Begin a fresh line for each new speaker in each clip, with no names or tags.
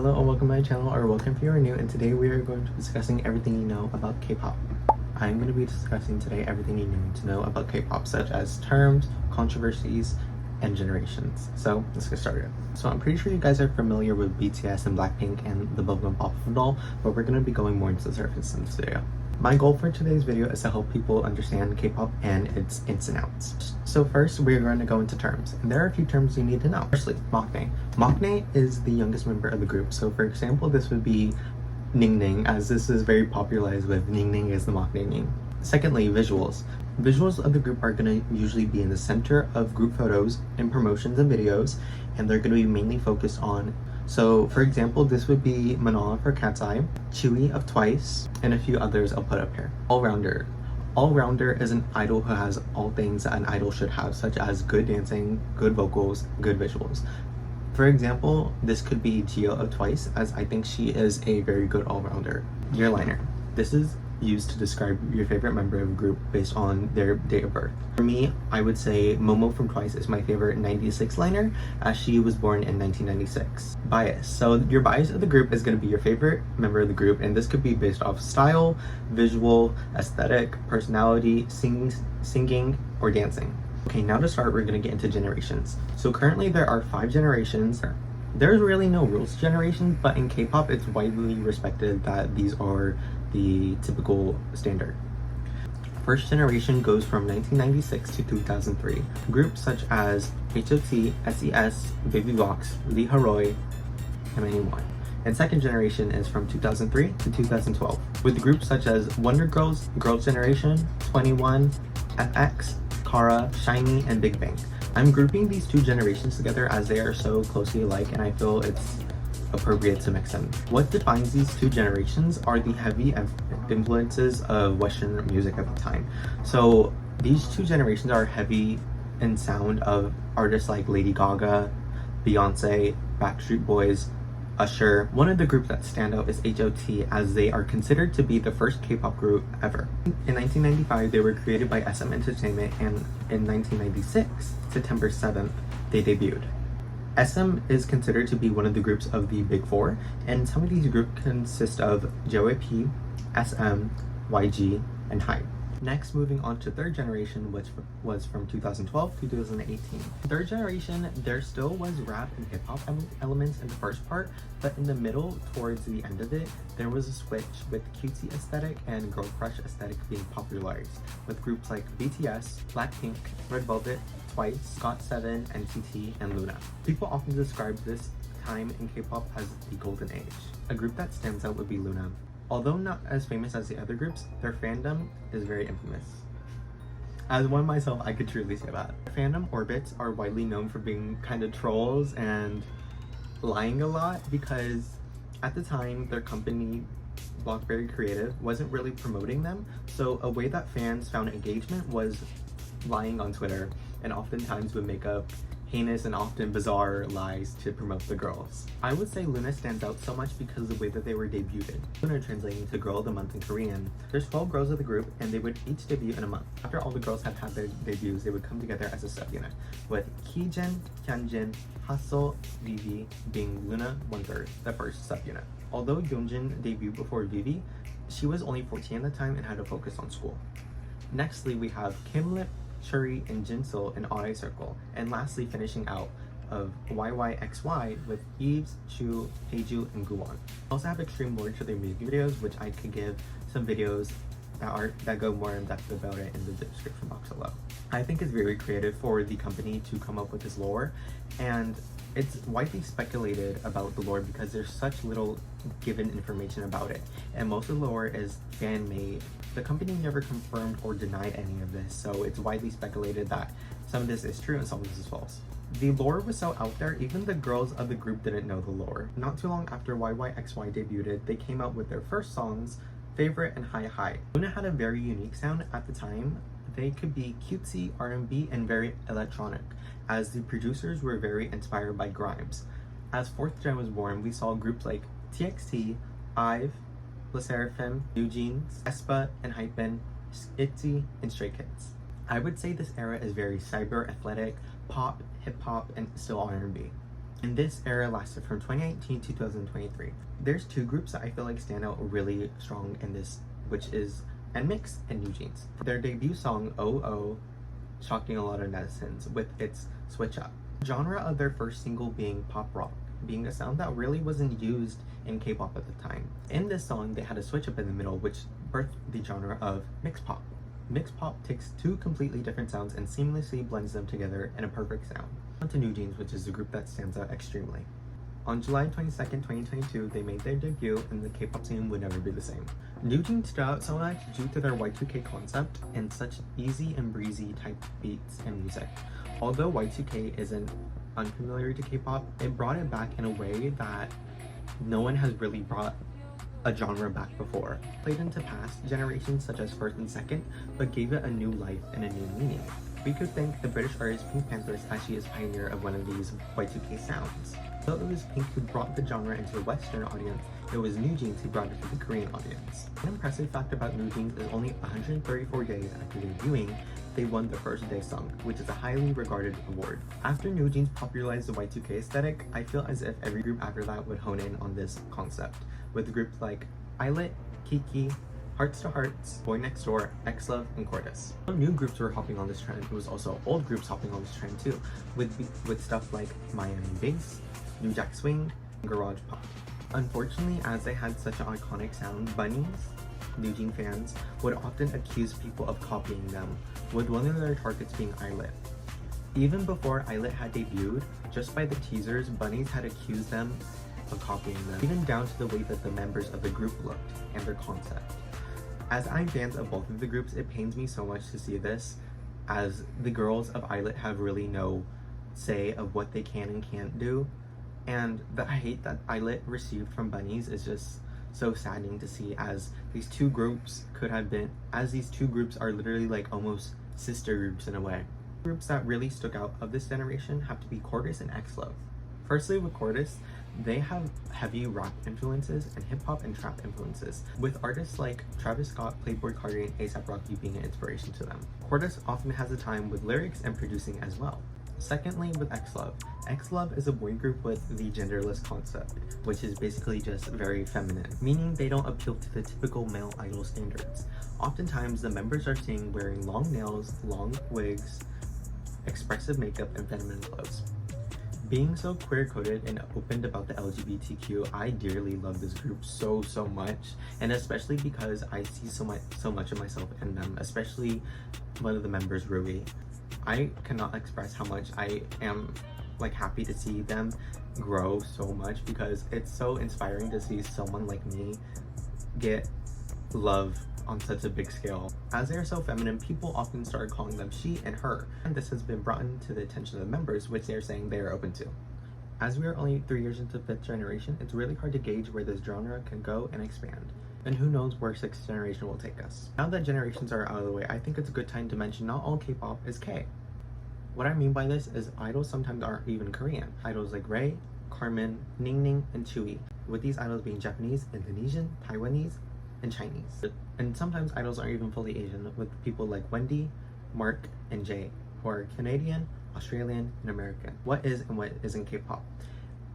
Hello and welcome to my channel, or welcome if you are new, and today we are going to be discussing everything you know about K-pop. I'm going to be discussing today everything you need to know about K-pop, such as terms, controversies, and generations. So let's get started. So I'm pretty sure you guys are familiar with BTS and Blackpink and the bubblegum pop doll, but we're going to be going more into the surface in this video. My goal for today's video is to help people understand K-pop and its ins and outs. So first, we're going to go into terms, and there are a few terms you need to know. Firstly, maknae. Maknae is the youngest member of the group. So for example, this would be Ningning, as this is very popularized with Ningning is the maknae name. Secondly, visuals. Visuals of the group are going to usually be in the center of group photos and promotions and videos, and they're going to be mainly focused on. So for example, this would be Manala for Cat's Eye, Chewie of Twice, and a few others I'll put up here. All-rounder. All-rounder is an idol who has all things that an idol should have, such as good dancing, good vocals, good visuals. For example, this could be Jihyo of Twice, as I think she is a very good all-rounder. Yearliner. This is used to describe your favorite member of a group based on their date of birth. For me, I would say Momo from Twice is my favorite 96 liner, as she was born in 1996. Bias. So your bias of the group is going to be your favorite member of the group, and this could be based off style, visual, aesthetic, personality, singing, or dancing. Okay, now to start, we're going to get into generations. So currently there are 5 generations. There's really no rules to generations, but in K-pop it's widely respected that these are the typical standard. First generation goes from 1996 to 2003. Groups such as HOT, SES, Baby Box, Lee Haroy, and many more. And second generation is from 2003 to 2012, with groups such as Wonder Girls, Girls' Generation, 21, FX, Kara, SHINee, and Big Bang. I'm grouping these 2 generations together as they are so closely alike, and I feel it's appropriate to mix them. What defines these 2 generations are the heavy influences of Western music at the time. So these 2 generations are heavy in sound of artists like Lady Gaga, Beyonce, Backstreet Boys, Usher. One of the groups that stand out is HOT, as they are considered to be the first K-pop group ever. In 1995, they were created by SM Entertainment, and in 1996, September 7th, they debuted. SM is considered to be one of the groups of the Big Four, and some of these groups consist of JYP, SM, YG, and HYBE. Next, moving on to third generation, which was from 2012 to 2018. Third generation, there still was rap and hip-hop elements in the first part, but in the middle, towards the end of it, there was a switch with cutesy aesthetic and girl crush aesthetic being popularized, with groups like BTS, Blackpink, Red Velvet, Twice, GOT7, NCT, and LOONA. People often describe this time in K-pop as the golden age. A group that stands out would be LOONA. Although not as famous as the other groups, their fandom is very infamous. As one myself, I could truly say that. Their fandom orbits are widely known for being kind of trolls and lying a lot, because at the time their company, Blockberry Creative, wasn't really promoting them. So a way that fans found engagement was lying on Twitter, and oftentimes would make up heinous and often bizarre lies to promote the girls. I would say LOONA stands out so much because of the way that they were debuted. LOONA translating to Girl of the Month in Korean. There's 12 girls of the group, and they would each debut in a month. After all the girls had had their debuts, they would come together as a subunit, with Heejin, Hyunjin, Hassel, Vivi being LOONA 1/3, the first subunit. Although Yeonjun debuted before Vivi, she was only 14 at the time and had to focus on school. Nextly, we have Kimlip, Churi, and Jinsul in Odd Eye Circle, and lastly finishing out of YYXY with Eves, Chu, Haeju, and Guwon. I also have extreme lore to their music videos, which I could give some videos that go more in depth about it in the description box below. I think it's very creative for the company to come up with this lore, and it's widely speculated about the lore because there's such little given information about it, and most of the lore is fan-made. The company never confirmed or denied any of this, so it's widely speculated that some of this is true and some of this is false. The lore was so out there, even the girls of the group didn't know the lore. Not too long after YYXY debuted, they came out with their first songs, Favorite and Hi Hi. LOONA had a very unique sound at the time. They could be cutesy, R&B, and very electronic, as the producers were very inspired by Grimes. As 4th Gen was born, we saw groups like TXT, IVE, LE SSERAFIM, NewJeans, aespa, and Hypen, ITZY, and Stray Kids. I would say this era is very cyber athletic, pop, hip-hop, and still R&B. And this era lasted from 2018 to 2023. There's two groups that I feel like stand out really strong in this, which is NMIXX and NewJeans. Their debut song, Oh Oh, shocking a lot of netizens with its switch up. Genre of their first single being pop rock, being a sound that really wasn't used in K-pop at the time. In this song, they had a switch up in the middle, which birthed the genre of mixed pop. Mixed pop takes two completely different sounds and seamlessly blends them together in a perfect sound. On to NewJeans, which is the group that stands out extremely. On July 22nd, 2022, they made their debut and the K-pop scene would never be the same. NewJeans stood out so much due to their Y2K concept and such easy and breezy type beats and music. Although Y2K isn't unfamiliar to K-pop, it brought it back in a way that no one has really brought a genre back before. Played into past generations such as first and second, but gave it a new life and a new meaning. We could thank the British artist Pink Panthers as she is pioneer of one of these Y2K sounds. Though it was Pink who brought the genre into the Western audience, it was NewJeans who brought it to the Korean audience. An impressive fact about NewJeans is only 134 days after debuting, they won the First Day Song, which is a highly regarded award. After NewJeans popularized the Y2K aesthetic, I feel as if every group after that would hone in on this concept, with groups like ILIT, Kiki, Hearts to Hearts, Boy Next Door, X-Love, and Cordis. Some new groups were hopping on this trend. It was also old groups hopping on this trend too, with stuff like Miami Bass, New Jack Swing, and Garage Pop. Unfortunately, as they had such an iconic sound, bunnies, NewJeans fans, would often accuse people of copying them, with one of their targets being ILIT. Even before ILIT had debuted, just by the teasers, bunnies had accused them of copying them, even down to the way that the members of the group looked and their concept. As I'm fans of both of the groups, it pains me so much to see this, as the girls of ILIT have really no say of what they can and can't do, and the hate that ILIT received from bunnies is just so saddening to see, as these two groups are literally like almost sister groups in a way. Groups that really stuck out of this generation have to be Cordis and X-Love. Firstly, with Cordis, they have heavy rap influences and hip-hop and trap influences, with artists like Travis Scott, Playboi Carti, and A$AP Rocky being an inspiration to them. Cordis often has a time with lyrics and producing as well. Secondly, with X-Love. X-Love is a boy group with the genderless concept, which is basically just very feminine, meaning they don't appeal to the typical male idol standards. Oftentimes, the members are seen wearing long nails, long wigs, expressive makeup, and feminine clothes. Being so queer-coded and open about the LGBTQ, I dearly love this group so much, and especially because I see so much of myself in them, especially one of the members, Rui. I cannot express how much I am happy to see them grow so much, because it's so inspiring to see someone like me get love on such a big scale. As they are so feminine, people often started calling them she and her, and this has been brought into the attention of the members, which they are saying they are open to. As we are only 3 years into 5th generation, it's really hard to gauge where this genre can go and expand, and who knows where 6th generation will take us. Now that generations are out of the way, I think it's a good time to mention not all K-pop is K. What I mean by this is idols sometimes aren't even Korean. Idols like Ray, Carmen, Ningning, and Chewy, with these idols being Japanese, Indonesian, Taiwanese, and Chinese. And sometimes idols aren't even fully Asian, with people like Wendy, Mark, and Jay, who are Canadian, Australian, and American. What is and what isn't K-pop?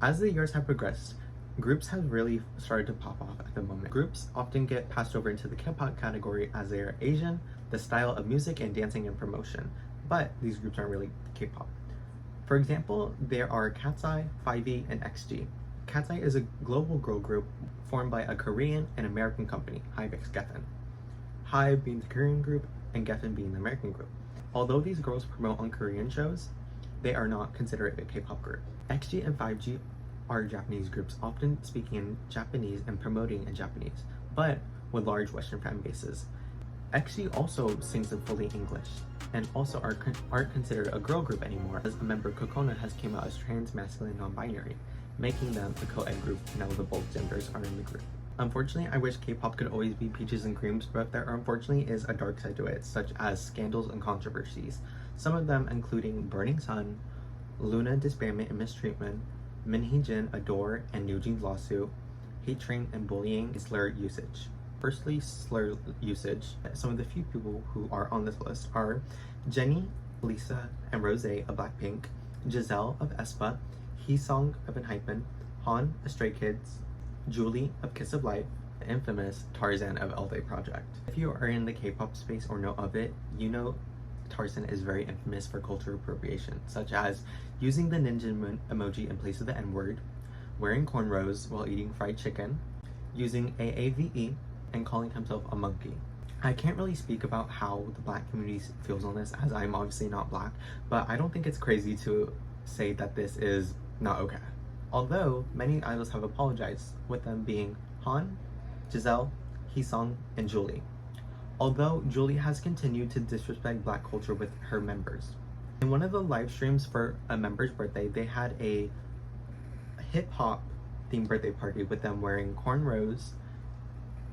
As the years have progressed, groups have really started to pop off at the moment. Groups often get passed over into the K-pop category as they are Asian, the style of music and dancing and promotion, but these groups aren't really K-pop. For example, there are Cat's Eye, 5E, and XG. Cat's Eye is a global girl group formed by a Korean and American company, HYBE x Geffen. HYBE being the Korean group and Geffen being the American group. Although these girls promote on Korean shows, they are not considered a K-pop group. XG and 5G are Japanese groups, often speaking in Japanese and promoting in Japanese, but with large Western fan bases. XG also sings in fully English, and also aren't considered a girl group anymore, as a member Kokona has came out as trans, masculine, non-binary, making them a co-ed group now that both genders are in the group. Unfortunately, I wish K-pop could always be peaches and creams, but there unfortunately is a dark side to it, such as scandals and controversies. Some of them including Burning Sun, Luna disbandment and mistreatment, Min Jin, Adore, and NewJeans lawsuit, hate train and bullying, and slur usage. Firstly, slur usage. Some of the few people who are on this list are Jennie, Lisa, and Rosé of Blackpink, Giselle of aespa, Heesong of ENHYPEN, Han of Stray Kids, Julie of Kiss of Life, the infamous Tarzan of L.A. Project. If you are in the K-pop space or know of it, you know Tarzan is very infamous for cultural appropriation, such as using the ninja emoji in place of the N-word, wearing cornrows while eating fried chicken, using AAVE, and calling himself a monkey. I can't really speak about how the Black community feels on this, as I'm obviously not Black, but I don't think it's crazy to say that this is not okay. Although many idols have apologized, with them being Han, Giselle, Heesong, and Julie. Although Julie has continued to disrespect Black culture with her members. In one of the live streams for a member's birthday, they had a hip-hop themed birthday party with them wearing cornrows,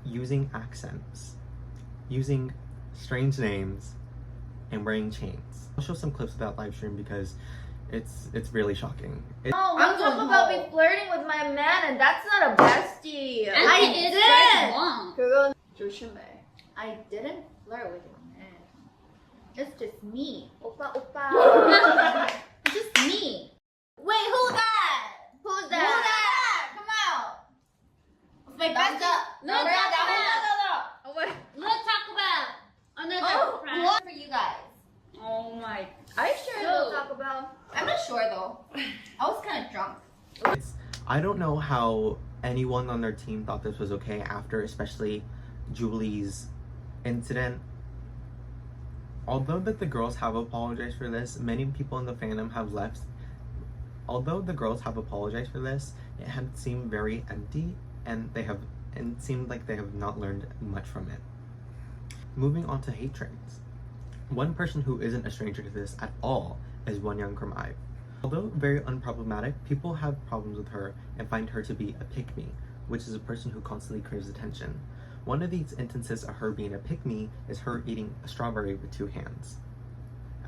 using accents, using strange names, and wearing chains. I'll show some clips of that live stream because it's really shocking.
Oh, we talk about me flirting with my man, and that's not a bestie.
I didn't.
그건 조심해. I didn't flirt with your man. It's just me. 오빠. It's just me. Wait, who that? Who's that? Come out. Fake bestie.
No. Let's talk about another friend.
What for you guys?
Oh my.
Are you sure
No.
we'll talk about? I'm not sure though. I was kind of drunk.
I don't know how anyone on their team thought this was okay after especially Julie's incident. Although that the girls have apologized for this, many people in the fandom have left. Although the girls have apologized for this, it had seemed very empty, and it seemed like they have not learned much from it. Moving on to hate trains. One person who isn't a stranger to this at all is Wonyoung from IVE. Although very unproblematic, people have problems with her and find her to be a pick-me, which is a person who constantly craves attention. One of these instances of her being a pick-me is her eating a strawberry with 2 hands.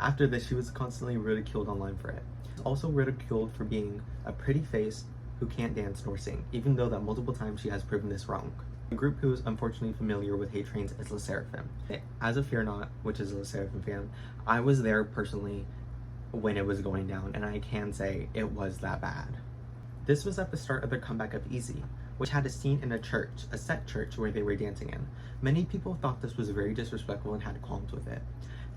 After this, she was constantly ridiculed online for it. She was also ridiculed for being a pretty face who can't dance nor sing, even though that multiple times she has proven this wrong. A group who is unfortunately familiar with hate trains is LE SSERAFIM. As a Fear Not, which is a LE SSERAFIM fan, I was there personally when it was going down, and I can say it was that bad. This was at the start of their comeback of Easy, which had a scene in a church, a set church where they were dancing in. Many people thought this was very disrespectful and had qualms with it.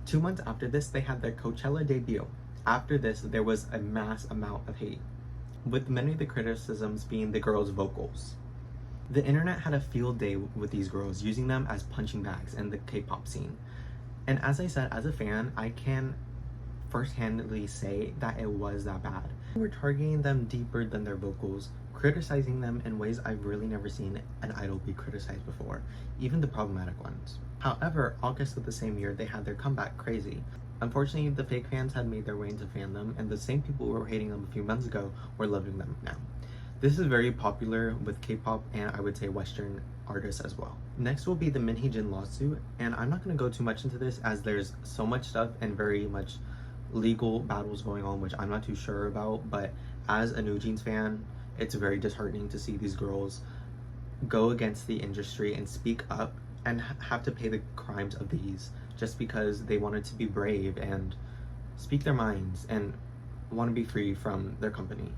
2 months after this, they had their Coachella debut. After this, there was a mass amount of hate, with many of the criticisms being the girls' vocals. The internet had a field day with these girls, using them as punching bags in the K-pop scene. And as I said, as a fan, I can first-handedly say that it was that bad. We're targeting them deeper than their vocals, criticizing them in ways I've really never seen an idol be criticized before, even the problematic ones. However, August of the same year, they had their comeback, Crazy. Unfortunately, the fake fans had made their way into fandom, and the same people who were hating them a few months ago were loving them now. This is very popular with K-pop and I would say Western artists as well. Next will be the Minheejin lawsuit, and I'm not going to go too much into this as there's so much stuff and very much legal battles going on which I'm not too sure about, but as a NewJeans fan, it's very disheartening to see these girls go against the industry and speak up and have to pay the crimes of these just because they wanted to be brave and speak their minds and want to be free from their company.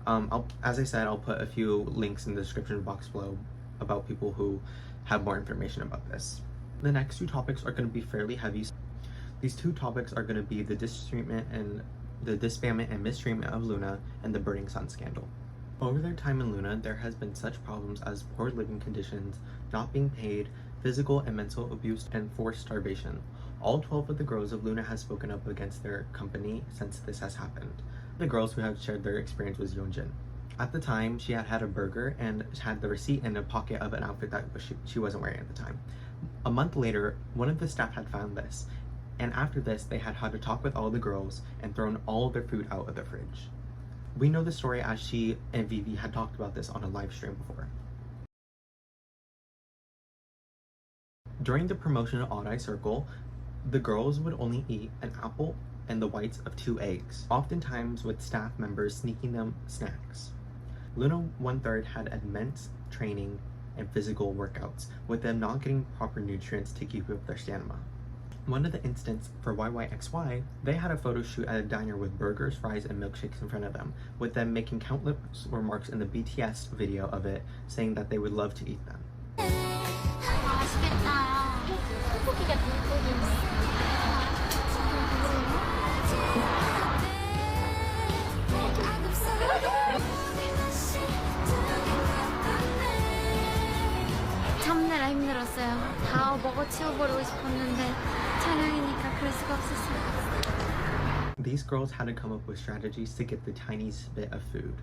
As I said, I'll put a few links in the description box below about people who have more information about this. The next 2 topics are going to be fairly heavy. These 2 topics are going to be the disbandment and mistreatment of LOONA and the Burning Sun scandal. Over their time in LOONA, there has been such problems as poor living conditions, not being paid, physical and mental abuse, and forced starvation. All 12 of the girls of LOONA have spoken up against their company since this has happened. The girls who have shared their experience was Yeonjun. At the time, she had a burger and had the receipt in a pocket of an outfit that she wasn't wearing at the time. A month later, one of the staff had found this, and after this, they had to talk with all the girls and thrown all their food out of the fridge. We know the story as she and Vivi had talked about this on a live stream before. During the promotion of Odd Eye Circle, the girls would only eat an apple and the whites of 2 eggs, oftentimes with staff members sneaking them snacks. LOONA 1/3 had immense training and physical workouts, with them not getting proper nutrients to keep up their stamina. One of the incidents for YYXY, they had a photo shoot at a diner with burgers, fries, and milkshakes in front of them, with them making countless remarks in the BTS video of it, saying that they would love to eat them.
맛있겠다. 떡볶이가 참느라 힘들었어요. 다 먹어 치워버리고 싶었는데 촬영이니까 그럴 수가 없었어요.
These girls had to come up with strategies to get the tiniest bit of food.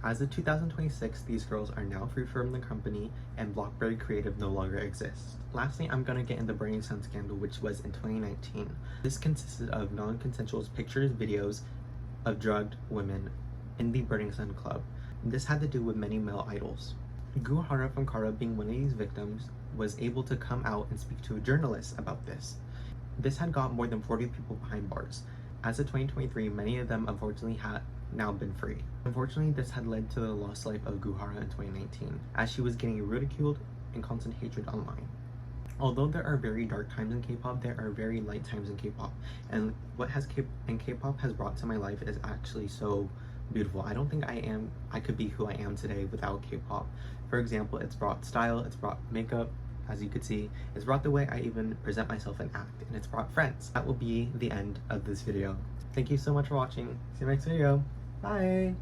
As of 2026, these girls are now free from the company and Blockberry Creative no longer exists. Lastly, I'm gonna get in the Burning Sun scandal, which was in 2019. This consisted of non-consensual pictures, videos of drugged women in the Burning Sun Club. This had to do with many male idols. Guhara from Kara, being one of these victims, was able to come out and speak to a journalist about this. This had got more than 40 people behind bars. As of 2023, many of them unfortunately had now been free. Unfortunately, this had led to the lost life of Guhara in 2019, as she was getting ridiculed and constant hatred online. Although there are very dark times in K-pop, there are very light times in K-pop, and what K-pop has brought to my life is actually so beautiful. I don't think I could be who I am today without K-pop. For example, it's brought style, it's brought makeup, as you could see, it's brought the way I even present myself and act, and it's brought friends. That will be the end of this video. Thank you so much for watching. See you next video. Bye!